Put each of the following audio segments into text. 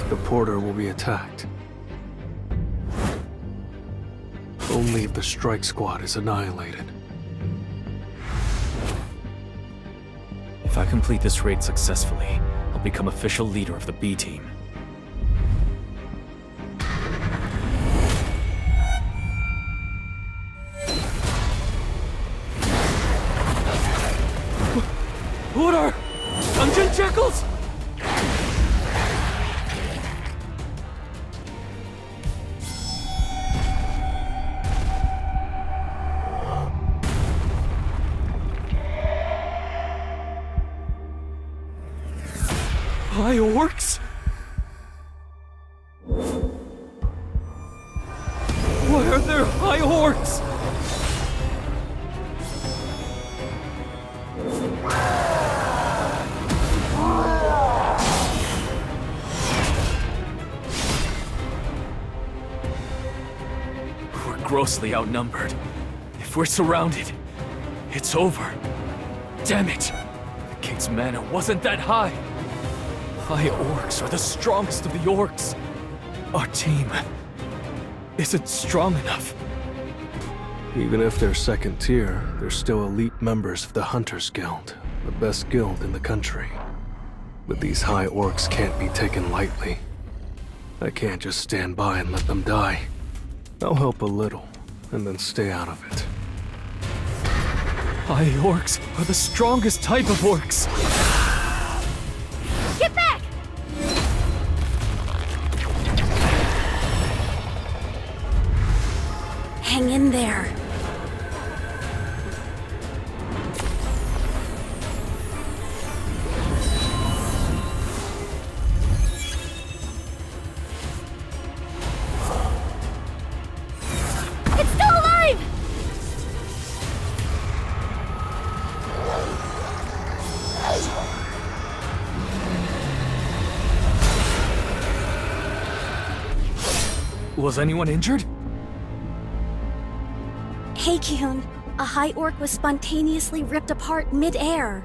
the porter will be attacked. Only if the strike squad is annihilated. If I complete this raid successfully, I'll become official leader of the B team. Order! Dungeon jackals! I0S? Why are there I0S? We're grossly outnumbered. If we're surrounded, it's over. Damn it! The king's mana wasn't that high. I0S are the strongest of the orcs. Our team isn't strong enough. Even if they're second tier, they're still elite members of the Hunters Guild, the best guild in the country. But these high orcs can't be taken lightly. I can't just stand by and let them die. I'll help a little, and then stay out of it. I0S are the strongest type of orcs. Get back! Hang in there. It's still alive! Was anyone injured? Hey, Kyun. A high orc was spontaneously ripped apart mid-air.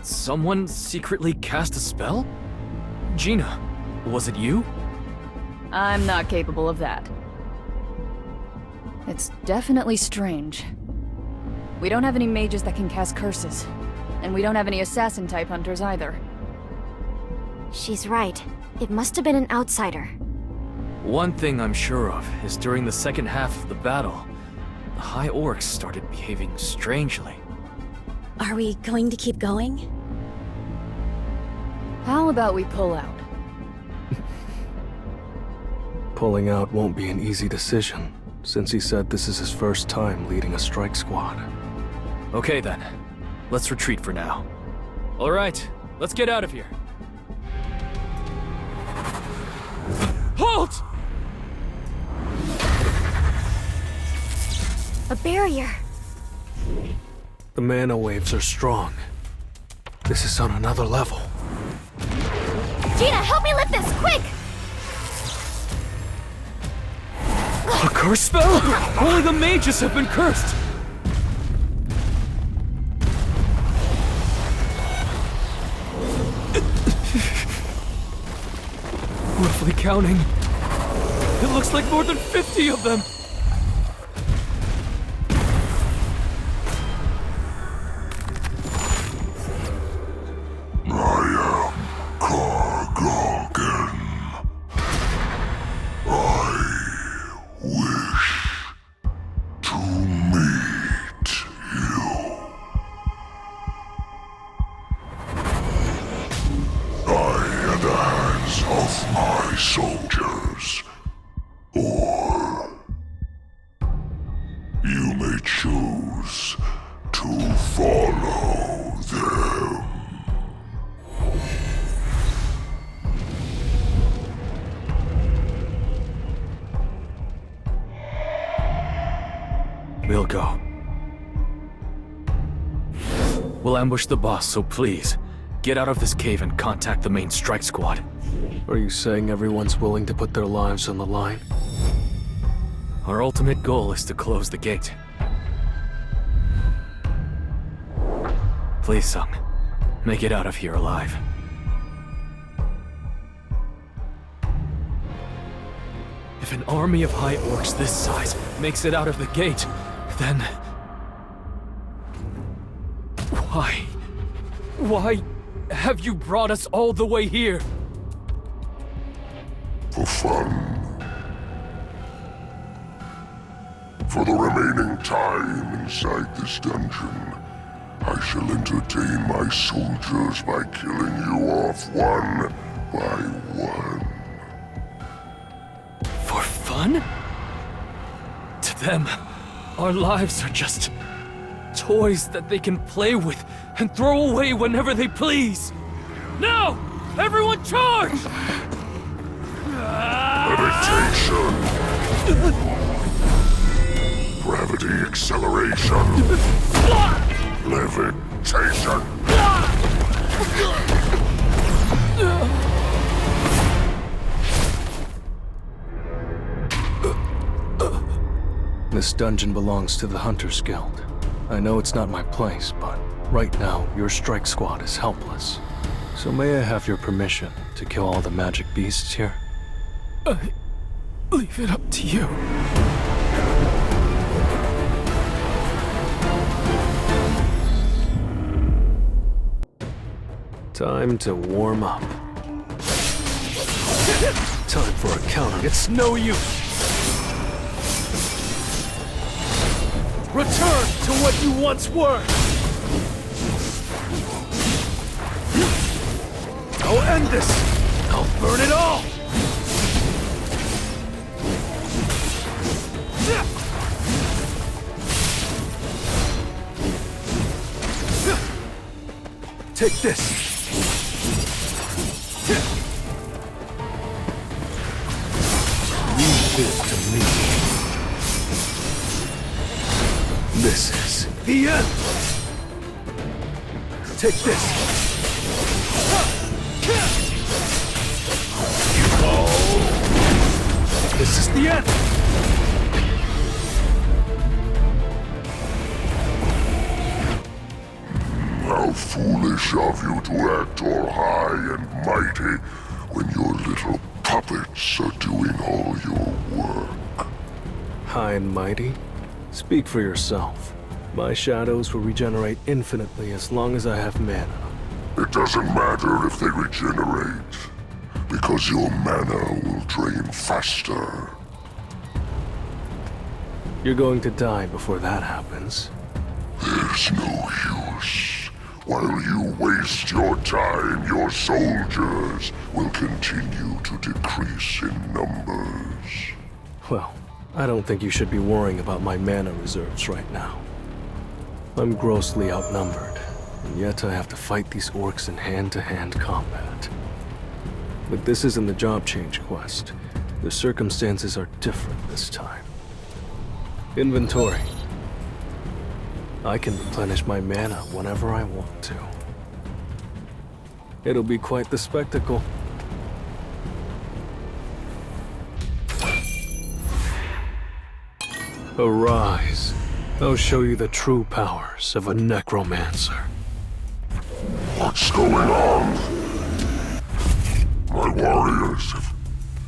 Someone secretly cast a spell? Gina, was it you? I'm not capable of that. It's definitely strange. We don't have any mages that can cast curses. And we don't have any assassin-type hunters either. She's right. It must have been an outsider. One thing I'm sure of is during the second half of the battle, the high orcs started behaving strangely. Are we going to keep going? How about we pull out? Pulling out won't be an easy decision, since he said this is his first time leading a strike squad. Okay then, let's retreat for now. Alright, let's get out of here. Halt! A barrier. The mana waves are strong. This is on another level. Gina, help me lift this, quick! A curse spell? Only the mages have been cursed! Roughly counting, it looks like more than 50 of them! Soldiers, or you may choose to follow them. We'll go. We'll ambush the boss, so please, get out of this cave and contact the main strike squad. Are you saying everyone's willing to put their lives on the line? Our ultimate goal is to close the gate. Please, Sung, make it out of here alive. If an army of high orcs this size makes it out of the gate, then... Why have you brought us all the way here? For fun. For the remaining time inside this dungeon, I shall entertain my soldiers by killing you off one by one. For fun? To them, our lives are just toys that they can play with and throw away whenever they please. Now, everyone charge! Meditation. Gravity acceleration. Levitation. This dungeon belongs to the Hunters Guild. I know it's not my place, but right now, your strike squad is helpless. So may I have your permission to kill all the magic beasts here? I leave it up to you. Time to warm up. Time for a counter. It's no use. Return to what you once were. I'll end this. I'll burn it all. Take this. Leave this to me. This is The end. take this. This is the end. How foolish of you to act all high and mighty when your little puppets are doing all your work. High and mighty? Speak for yourself. My shadows will regenerate infinitely as long as I have mana. It doesn't matter if they regenerate, because your mana will drain faster. You're going to die before that happens. There's no use. While you waste your time, your soldiers will continue to decrease in numbers. Well, I don't think you should be worrying about my mana reserves right now. I'm grossly outnumbered, and yet I have to fight these orcs in hand-to-hand combat. But this isn't the job change quest. The circumstances are different this time. Inventory. I can replenish my mana whenever I want to. It'll be quite the spectacle. Arise. I'll show you the true powers of a necromancer. What's going on? My warriors have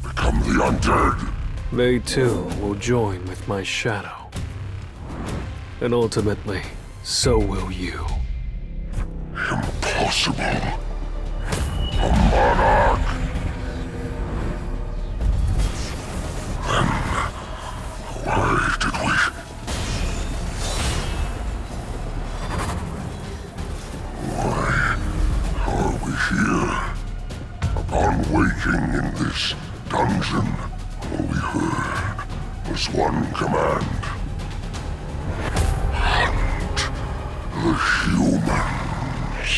become the undead. They too will join with my shadow. And ultimately, so will you. Impossible. A monarch. Then why did we... Why are we here? Upon waking in this dungeon, all we heard was one command. The humans.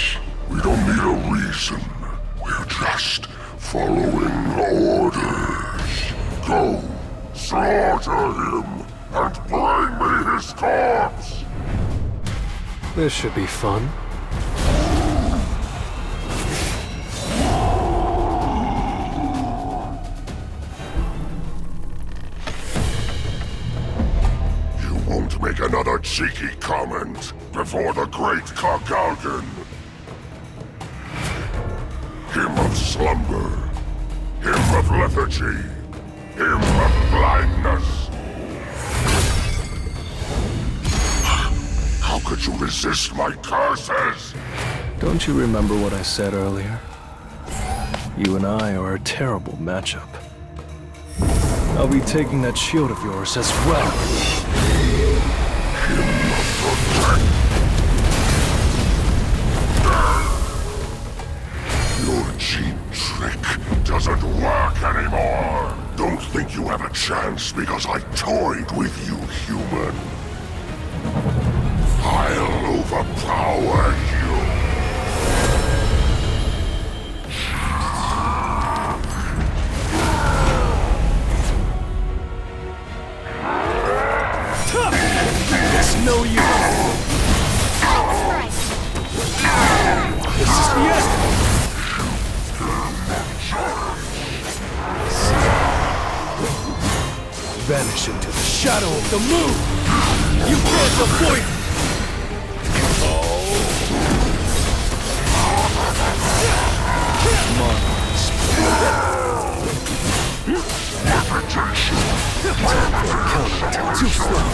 We don't need a reason. We're just following orders. Go, slaughter him, and bring me his corpse! This should be fun. Make another cheeky comment before the great Kargalgan. Him of slumber, him of lethargy, him of blindness! How could you resist my curses? Don't you remember what I said earlier? You and I are a terrible matchup. I'll be taking that shield of yours as well. Your cheap trick doesn't work anymore. Don't think you have a chance because I toyed with you, human. I'll overpower you. It's no use. This is the end. Vanish into the shadow of the moon. You can't avoid it. Counterattack too slow.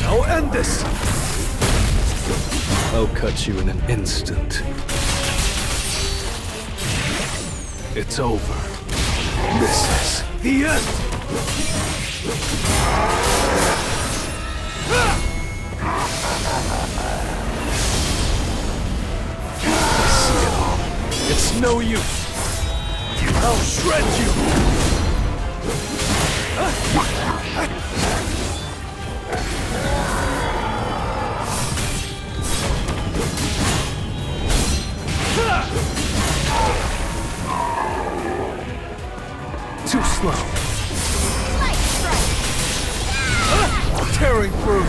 I'll end this. I'll cut you in an instant. It's over. This is the end. I see it all. It's no use. I'll shred you. Too slow. Tearing through.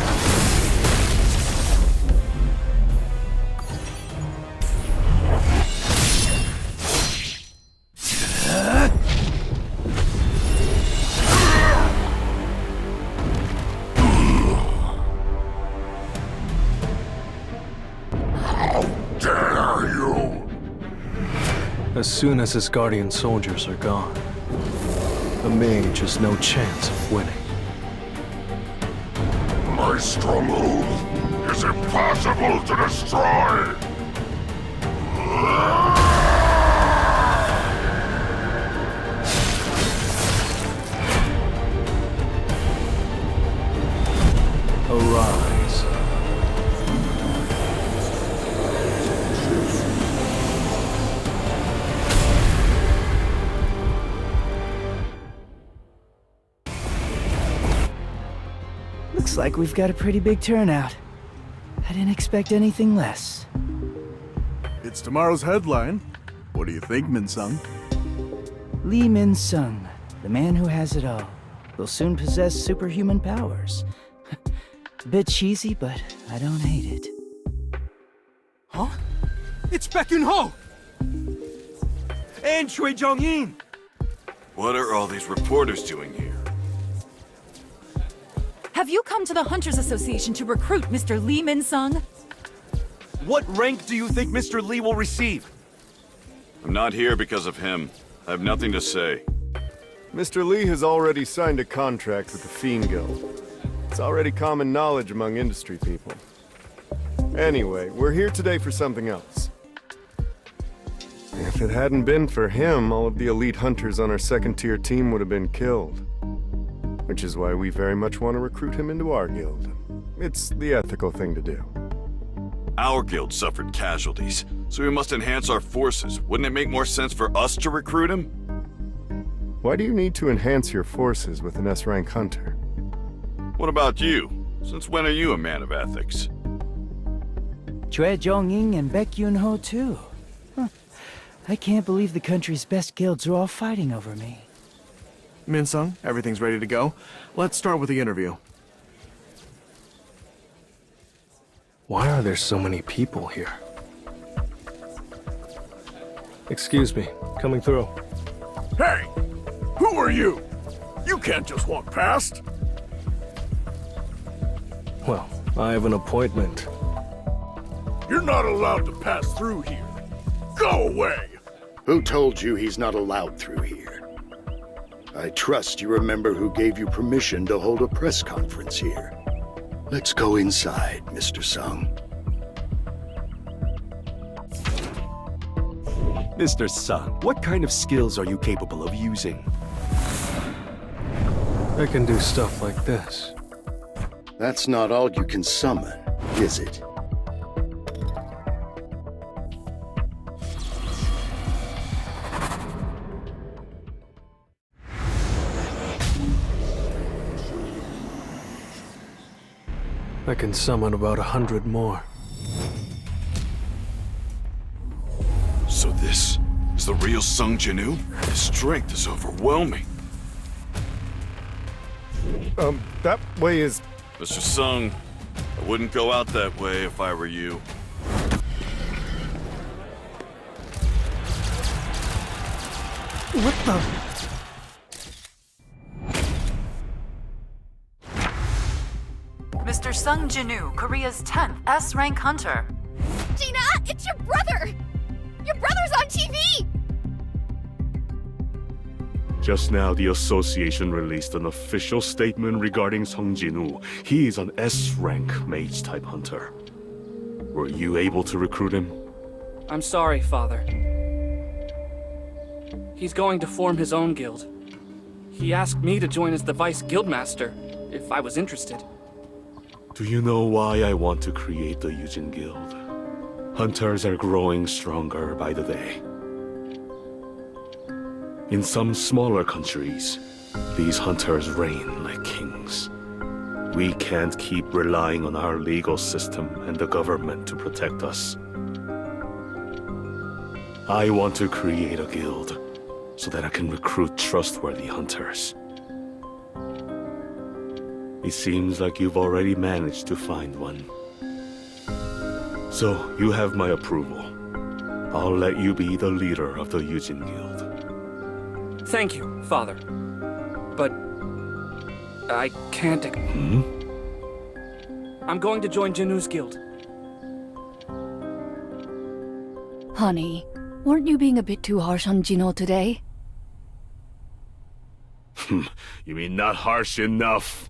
As soon as his guardian soldiers are gone, the mage has no chance of winning. My stronghold is impossible to destroy! Arise. Looks like we've got a pretty big turnout. I didn't expect anything less. It's tomorrow's headline. What do you think, Min-sung? Lee Min-sung, the man who has it all, will soon possess superhuman powers. A bit cheesy, but I don't hate it. Huh? It's Baek Yun-ho! And Choi Jong-in! What are all these reporters doing here? Have you come to the Hunters Association to recruit Mr. Lee Min-sung? What rank do you think Mr. Lee will receive? I'm not here because of him. I have nothing to say. Mr. Lee has already signed a contract with the Fiend Guild. It's already common knowledge among industry people. Anyway, we're here today for something else. If it hadn't been for him, all of the elite hunters on our second-tier team would have been killed. Which is why we very much want to recruit him into our guild. It's the ethical thing to do. Our guild suffered casualties, so we must enhance our forces. Wouldn't it make more sense for us to recruit him? Why do you need to enhance your forces with an S-rank hunter? What about you? Since when are you a man of ethics? Choi Jong-in and Baek Yun-ho too. Huh. I can't believe the country's best guilds are all fighting over me. Min-sung, everything's ready to go. Let's start with the interview. Why are there so many people here? Excuse me, coming through. Hey! Who are you? You can't just walk past! Well, I have an appointment. You're not allowed to pass through here. Go away! Who told you he's not allowed through here? I trust you remember who gave you permission to hold a press conference here. Let's go inside, Mr. Sung. Mr. Sung, what kind of skills are you capable of using? I can do stuff like this. That's not all you can summon, is it? I can summon about 100 more. So this is the real Sung Jinu? His strength is overwhelming. That way is... Mr. Sung, I wouldn't go out that way if I were you. What the... Mr. Sung Jinu, Korea's 10th S-rank hunter. Gina, it's your brother! Your brother's on TV! Just now, the association released an official statement regarding Sung Jinu. He is an S-rank mage-type hunter. Were you able to recruit him? I'm sorry, Father. He's going to form his own guild. He asked me to join as the Vice Guildmaster, if I was interested. Do you know why I want to create the Yujin Guild? Hunters are growing stronger by the day. In some smaller countries, these hunters reign like kings. We can't keep relying on our legal system and the government to protect us. I want to create a guild so that I can recruit trustworthy hunters. It seems like you've already managed to find one. So, you have my approval. I'll let you be the leader of the Yujin Guild. Thank you, Father. But... I can't... I'm going to join Jinu's guild. Honey, weren't you being a bit too harsh on Jino today? You mean not harsh enough?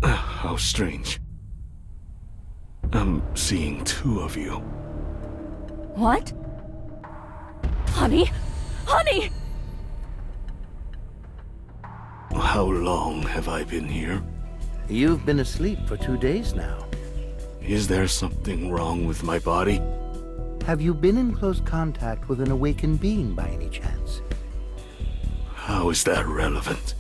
How strange. I'm seeing two of you. What? Honey? Honey! How long have I been here? You've been asleep for 2 days now. Is there something wrong with my body? Have you been in close contact with an awakened being by any chance? How is that relevant?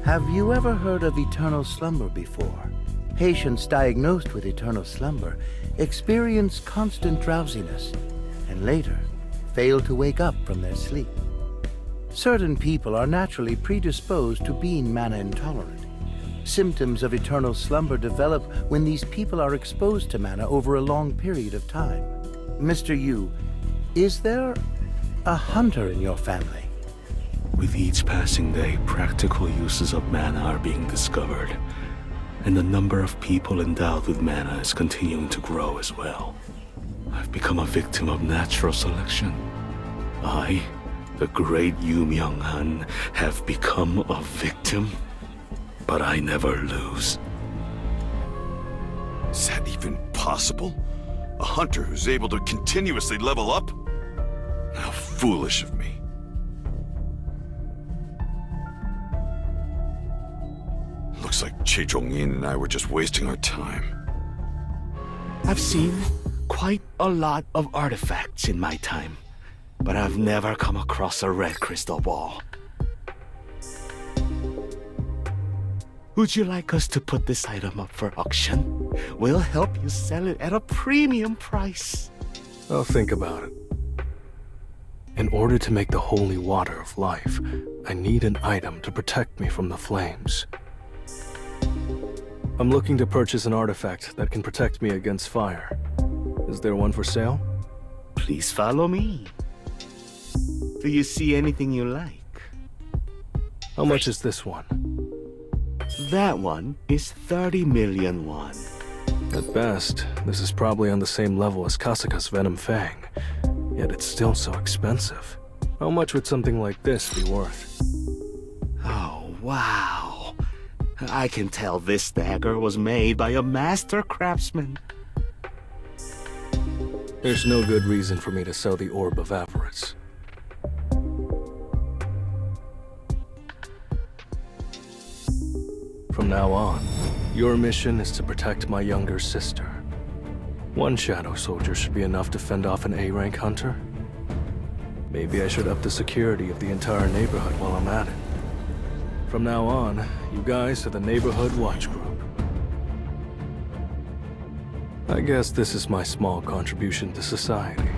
Have you ever heard of eternal slumber before? Patients diagnosed with eternal slumber experience constant drowsiness and later fail to wake up from their sleep. Certain people are naturally predisposed to being mana intolerant. Symptoms of eternal slumber develop when these people are exposed to mana over a long period of time. Mr. Yu, is there a hunter in your family? With each passing day, practical uses of mana are being discovered, and the number of people endowed with mana is continuing to grow as well. I've become a victim of natural selection. I, the great Yu Myung-han, have become a victim, but I never lose. Is that even possible? A hunter who's able to continuously level up? How foolish of me. Looks like Che Zhongyin and I were just wasting our time. I've seen quite a lot of artifacts in my time, but I've never come across a red crystal ball. Would you like us to put this item up for auction? We'll help you sell it at a premium price. I'll think about it. In order to make the holy water of life, I need an item to protect me from the flames. I'm looking to purchase an artifact that can protect me against fire. Is there one for sale? Please follow me. Do you see anything you like? How much is this one? That one is 30 million won. At best, this is probably on the same level as Kasuka's Venom Fang, yet it's still so expensive. How much would something like this be worth? Oh, wow. I can tell this dagger was made by a master craftsman. There's no good reason for me to sell the Orb of Avarice. From now on, your mission is to protect my younger sister. One shadow soldier should be enough to fend off an A-rank hunter. Maybe I should up the security of the entire neighborhood while I'm at it. From now on, you guys are the neighborhood watch group. I guess this is my small contribution to society.